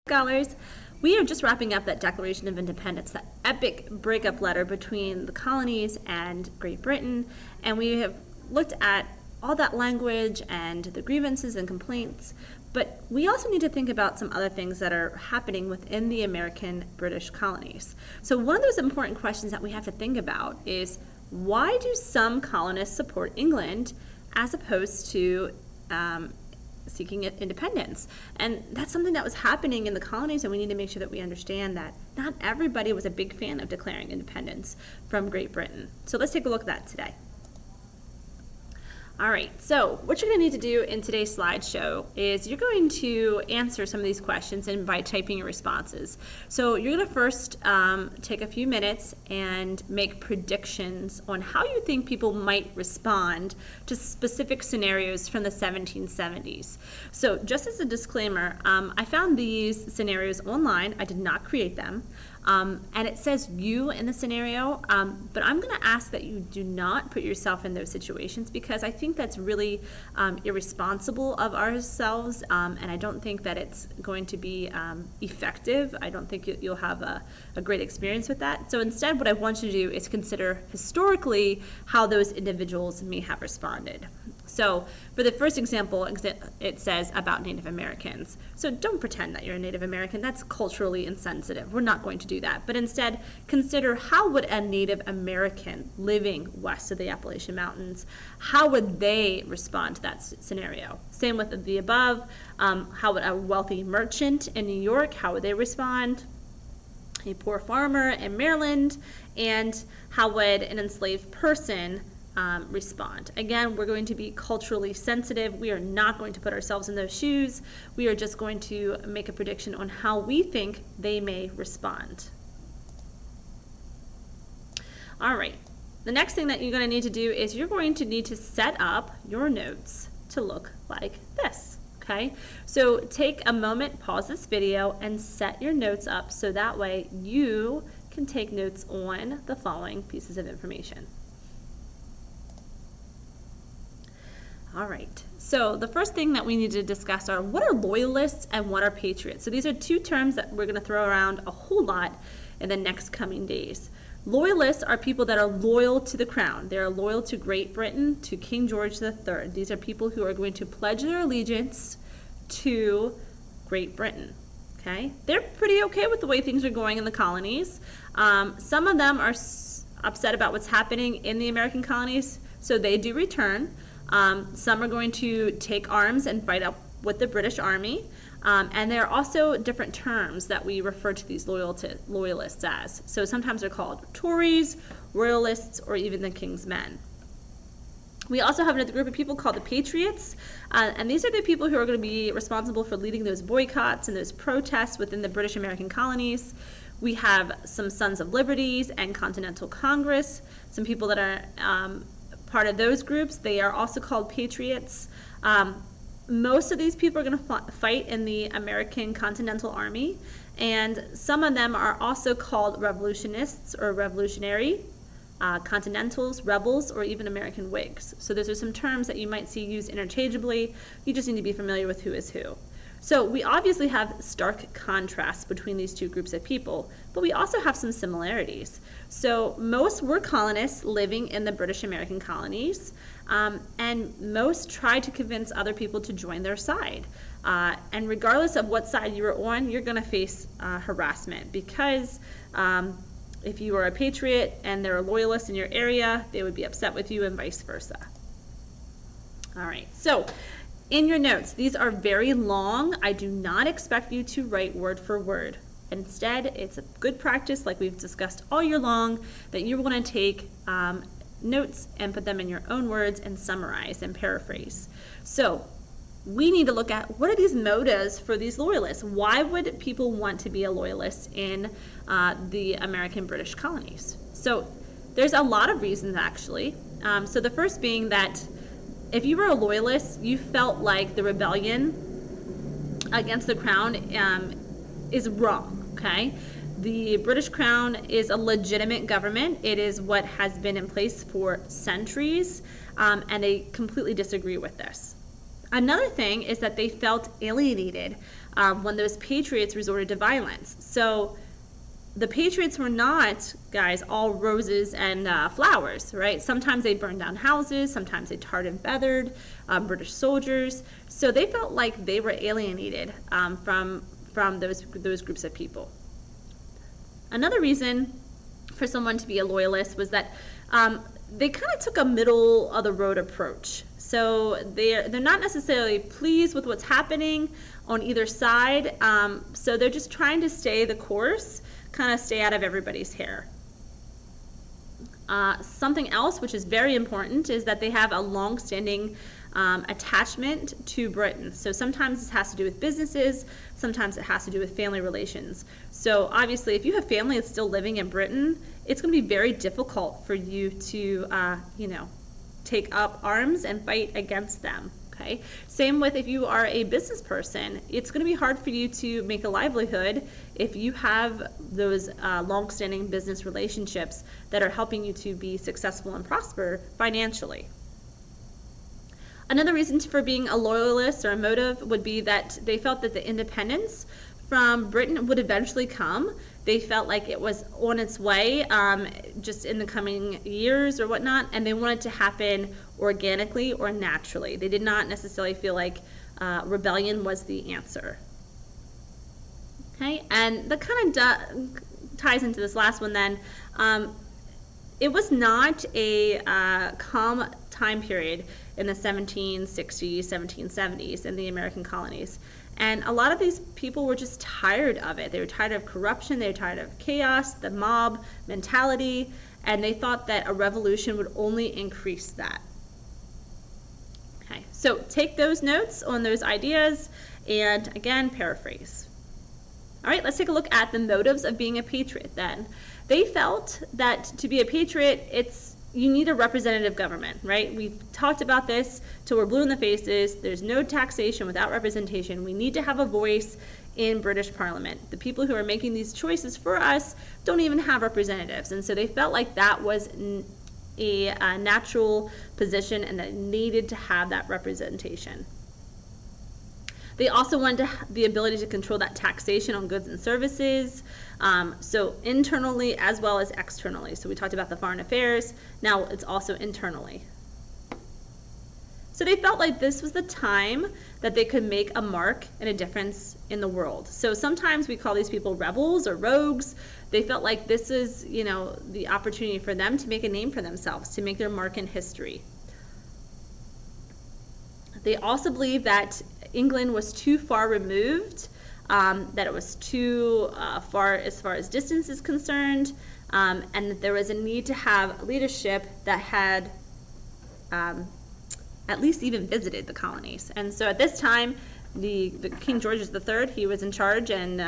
Scholars, we are just wrapping up that Declaration of Independence, that epic breakup letter between the colonies and Great Britain, and we have looked at all that language and the grievances and complaints, but we also need to think about some other things that are happening within the American British colonies. So one of those important questions that we have to think about is, why do some colonists support England as opposed to seeking independence? And that's something that was happening in the colonies, and we need to make sure that we understand that not everybody was a big fan of declaring independence from Great Britain. So let's take a look at that today. All right, so what you're going to need to do in today's slideshow is you're going to answer some of these questions and by typing your responses. So you're going to first take a few minutes and make predictions on how you think people might respond to specific scenarios from the 1770s. So just as a disclaimer, I found these scenarios online. I did not create them. And it says you in the scenario, but I'm going to ask that you do not put yourself in those situations, because I think that's really irresponsible of ourselves, and I don't think that it's going to be effective. I don't think you'll have a great experience with that. So instead, what I want you to do is consider historically how those individuals may have responded. So for the first example, it says about Native Americans. So don't pretend that you're a Native American. That's culturally insensitive. We're not going to do that. But instead, consider how would a Native American living west of the Appalachian Mountains, how would they respond to that scenario? Same with the above. How would a wealthy merchant in New York, how would they respond? A poor farmer in Maryland, and how would an enslaved person respond? Again, we're going to be culturally sensitive. We are not going to put ourselves in those shoes. We are just going to make a prediction on how we think they may respond. All right, the next thing that you're going to need to do is you're going to need to set up your notes to look like this. Okay, so take a moment, pause this video, and set your notes up so that way you can take notes on the following pieces of information. All right, so the first thing that we need to discuss are, what are loyalists and what are patriots? So these are two terms that we're going to throw around a whole lot in the next coming days. Loyalists are people that are loyal to the crown. They are loyal to Great Britain, to King George III. These are people who are going to pledge their allegiance to Great Britain. Okay, they're pretty okay with the way things are going in the colonies. Some of them are upset about what's happening in the American colonies, so they do return. Some are going to take arms and fight up with the British Army, and there are also different terms that we refer to these loyalists as. So sometimes they're called Tories, Royalists, or even the King's Men. We also have another group of people called the Patriots, and these are the people who are going to be responsible for leading those boycotts and those protests within the British American colonies. We have some Sons of Liberties and Continental Congress, some people that are part of those groups. They are also called patriots. Most of these people are going to fight in the American Continental Army, and some of them are also called revolutionists or revolutionary, Continentals, rebels, or even American Whigs. So those are some terms that you might see used interchangeably. You just need to be familiar with who is who. So we obviously have stark contrasts between these two groups of people, but we also have some similarities. So most were colonists living in the British American colonies, and most tried to convince other people to join their side. And regardless of what side you were on, you're going to face harassment, because if you are a patriot and there are loyalists in your area, they would be upset with you, and vice versa. All right, so in your notes, these are very long. I do not expect you to write word for word. Instead, it's a good practice, like we've discussed all year long, that you want to take notes and put them in your own words and summarize and paraphrase. So we need to look at, what are these motives for these loyalists? Why would people want to be a loyalist in the American British colonies? So there's a lot of reasons, actually. So the first being that if you were a loyalist, you felt like the rebellion against the crown is wrong, okay? The British Crown is a legitimate government. It is what has been in place for centuries, and they completely disagree with this. Another thing is that they felt alienated when those patriots resorted to violence. So the patriots were not, guys, all roses and flowers, right? Sometimes they burned down houses, sometimes they tarred and feathered British soldiers. So they felt like they were alienated from those groups of people. Another reason for someone to be a loyalist was that they kind of took a middle of the road approach. So they're not necessarily pleased with what's happening on either side. So they're just trying to stay the course, kind of stay out of everybody's hair. Something else which is very important is that they have a long-standing attachment to Britain. So sometimes this has to do with businesses, sometimes it has to do with family relations. So obviously if you have family that's still living in Britain, it's going to be very difficult for you to take up arms and fight against them. Okay. Same with if you are a business person, it's going to be hard for you to make a livelihood if you have those long-standing business relationships that are helping you to be successful and prosper financially. Another reason for being a loyalist or a motive would be that they felt that the independence from Britain would eventually come. They felt like it was on its way just in the coming years or whatnot, and they wanted to happen organically or naturally. They did not necessarily feel like rebellion was the answer. Okay, and that kind of ties into this last one then. It was not a calm time period in the 1760s, 1770s in the American colonies. And a lot of these people were just tired of it. They were tired of corruption, they were tired of chaos, the mob mentality, and they thought that a revolution would only increase that. Okay, so take those notes on those ideas and again, paraphrase. All right, let's take a look at the motives of being a patriot then. They felt that to be a patriot, you need a representative government, right? We've talked about this till we're blue in the faces. There's no taxation without representation. We need to have a voice in British Parliament. The people who are making these choices for us don't even have representatives. And so they felt like that was a natural position and that needed to have that representation. They also wanted the ability to control that taxation on goods and services, so internally as well as externally. So we talked about the foreign affairs, now it's also internally. So they felt like this was the time that they could make a mark and a difference in the world. So sometimes we call these people rebels or rogues. They felt like this is, the opportunity for them to make a name for themselves, to make their mark in history. They also believed that England was too far removed, that it was too far as far as distance is concerned, and that there was a need to have leadership that had at least even visited the colonies. And so at this time, the King George III, he was in charge and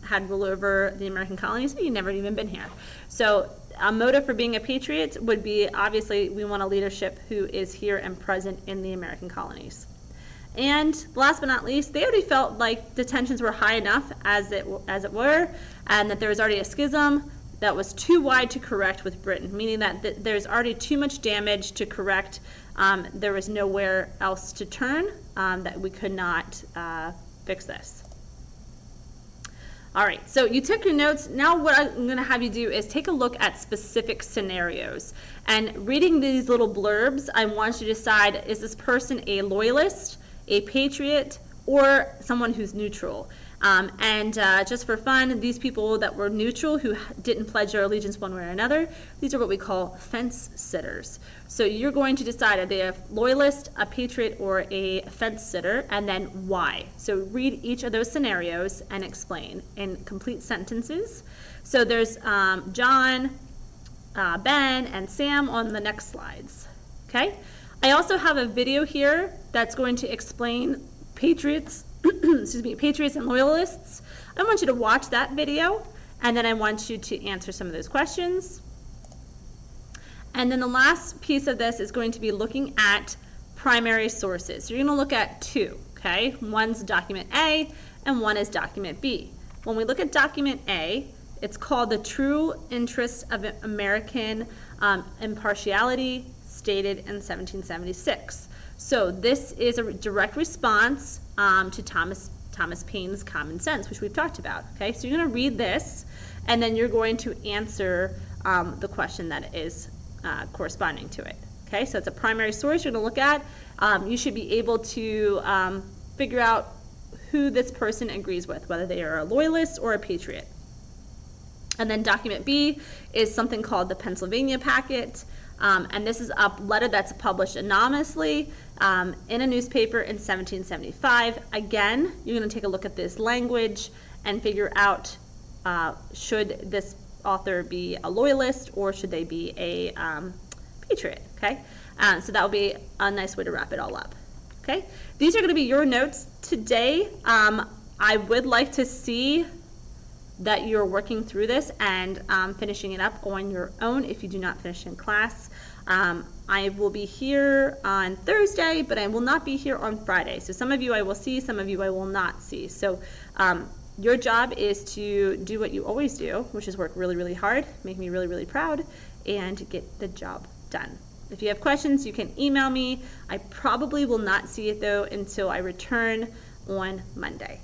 had rule over the American colonies, but he'd never even been here. So a motive for being a patriot would be, obviously, we want a leadership who is here and present in the American colonies. And last but not least, they already felt like the tensions were high enough as it were, and that there was already a schism that was too wide to correct with Britain, meaning that there's already too much damage to correct. There was nowhere else to turn, that we could not fix this. All right, so you took your notes. Now what I'm going to have you do is take a look at specific scenarios. And reading these little blurbs, I want you to decide, is this person a loyalist, a patriot, or someone who's neutral? Just for fun, these people that were neutral, who didn't pledge their allegiance one way or another, these are what we call fence sitters. So you're going to decide, are they a loyalist, a patriot, or a fence sitter, and then why. So read each of those scenarios and explain in complete sentences. So there's John, Ben, and Sam on the next slides. Okay? I also have a video here that's going to explain patriots, patriots and loyalists. I want you to watch that video, and then I want you to answer some of those questions. And then the last piece of this is going to be looking at primary sources. So you're going to look at two, okay? One's document A, and one is document B. When we look at document A, it's called The True Interests of American Impartiality, stated in 1776. So this is a direct response to Thomas Thomas Paine's Common Sense, which we've talked about. Okay, so you're going to read this, and then you're going to answer the question that is corresponding to it. Okay, so it's a primary source you're going to look at. You should be able to figure out who this person agrees with, whether they are a loyalist or a patriot. And then document B is something called the Pennsylvania Packet. And this is a letter that's published anonymously in a newspaper in 1775. Again, you're going to take a look at this language and figure out should this author be a loyalist or should they be a patriot, okay? So that will be a nice way to wrap it all up, okay? These are going to be your notes today. I would like to see that you're working through this and finishing it up on your own if you do not finish in class. I will be here on Thursday, but I will not be here on Friday. So some of you I will see, some of you I will not see. So your job is to do what you always do, which is work really, really hard, make me really, really proud, and get the job done. If you have questions, you can email me. I probably will not see it, though, until I return on Monday.